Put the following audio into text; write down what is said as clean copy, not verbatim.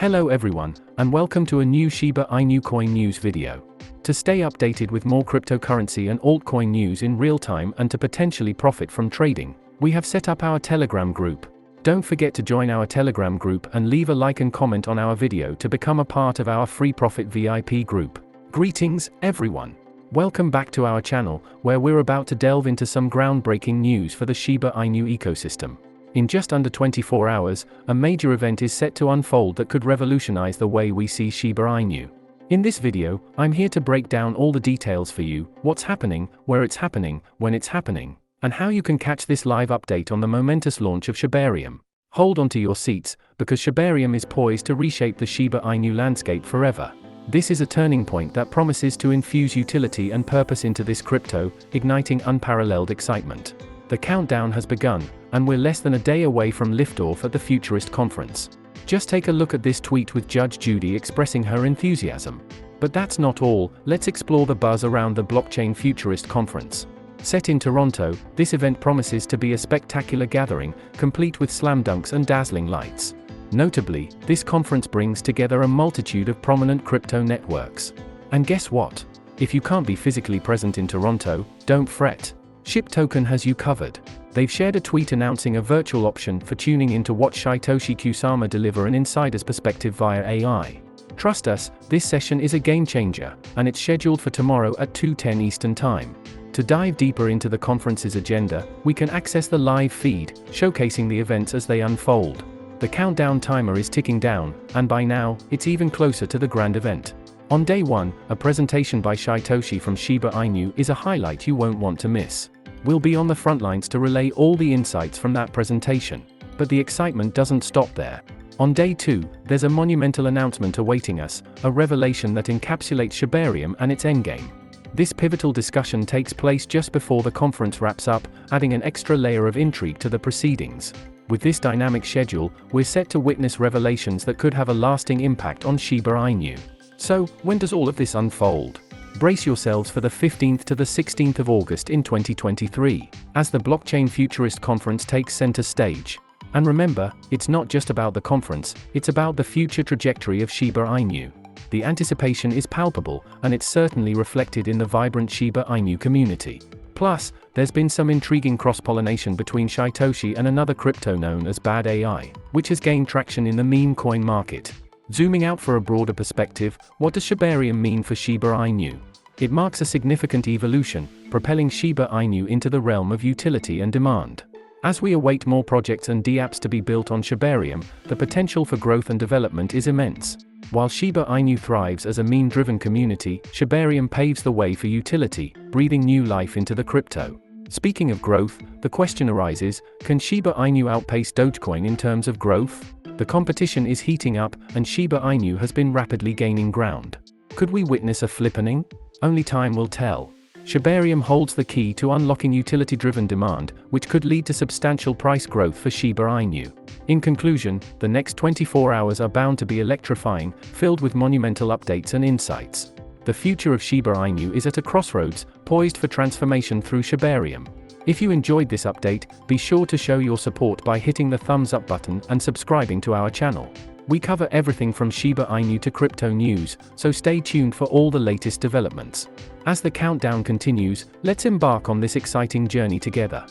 Hello everyone, and welcome to a new Shiba Inu coin news video. To stay updated with more cryptocurrency and altcoin news in real time and to potentially profit from trading, we have set up our Telegram group. Don't forget to join our Telegram group and leave a like and comment on our video to become a part of our free profit VIP group. Greetings, everyone. Welcome back to our channel, where we're about to delve into some groundbreaking news for the Shiba Inu ecosystem. In just under 24 hours, a major event is set to unfold that could revolutionize the way we see Shiba Inu. In this video, I'm here to break down all the details for you: what's happening, where it's happening, when it's happening, and how you can catch this live update on the momentous launch of Shibarium. Hold on to your seats, because Shibarium is poised to reshape the Shiba Inu landscape forever. This is a turning point that promises to infuse utility and purpose into this crypto, igniting unparalleled excitement. The countdown has begun, and we're less than a day away from liftoff at the Futurist Conference. Just take a look at this tweet with Judge Judy expressing her enthusiasm. But that's not all, let's explore the buzz around the Blockchain Futurist Conference. Set in Toronto, this event promises to be a spectacular gathering, complete with slam dunks and dazzling lights. Notably, this conference brings together a multitude of prominent crypto networks. And guess what? If you can't be physically present in Toronto, don't fret. ShipToken has you covered. They've shared a tweet announcing a virtual option for tuning in to watch Satoshi Kusama deliver an insider's perspective via AI. Trust us, this session is a game changer, and it's scheduled for tomorrow at 2:10 Eastern Time. To dive deeper into the conference's agenda, we can access the live feed, showcasing the events as they unfold. The countdown timer is ticking down, and by now, it's even closer to the grand event. On day one, a presentation by Satoshi from Shiba Inu is a highlight you won't want to miss. We'll be on the front lines to relay all the insights from that presentation. But the excitement doesn't stop there. On day two, there's a monumental announcement awaiting us, a revelation that encapsulates Shibarium and its endgame. This pivotal discussion takes place just before the conference wraps up, adding an extra layer of intrigue to the proceedings. With this dynamic schedule, we're set to witness revelations that could have a lasting impact on Shiba Inu. So, when does all of this unfold? Brace yourselves for the 15th to the 16th of August in 2023, as the Blockchain Futurist Conference takes center stage. And remember, it's not just about the conference, it's about the future trajectory of Shiba Inu. The anticipation is palpable, and it's certainly reflected in the vibrant Shiba Inu community. Plus, there's been some intriguing cross-pollination between Satoshi and another crypto known as Bad AI, which has gained traction in the meme coin market. Zooming out for a broader perspective, what does Shibarium mean for Shiba Inu? It marks a significant evolution, propelling Shiba Inu into the realm of utility and demand. As we await more projects and dApps to be built on Shibarium, the potential for growth and development is immense. While Shiba Inu thrives as a meme-driven community, Shibarium paves the way for utility, breathing new life into the crypto. Speaking of growth, the question arises, can Shiba Inu outpace Dogecoin in terms of growth? The competition is heating up, and Shiba Inu has been rapidly gaining ground. Could we witness a flippening? Only time will tell. Shibarium holds the key to unlocking utility-driven demand, which could lead to substantial price growth for Shiba Inu. In conclusion, the next 24 hours are bound to be electrifying, filled with monumental updates and insights. The future of Shiba Inu is at a crossroads, poised for transformation through Shibarium. If you enjoyed this update, be sure to show your support by hitting the thumbs up button and subscribing to our channel. We cover everything from Shiba Inu to crypto news, so stay tuned for all the latest developments. As the countdown continues, let's embark on this exciting journey together.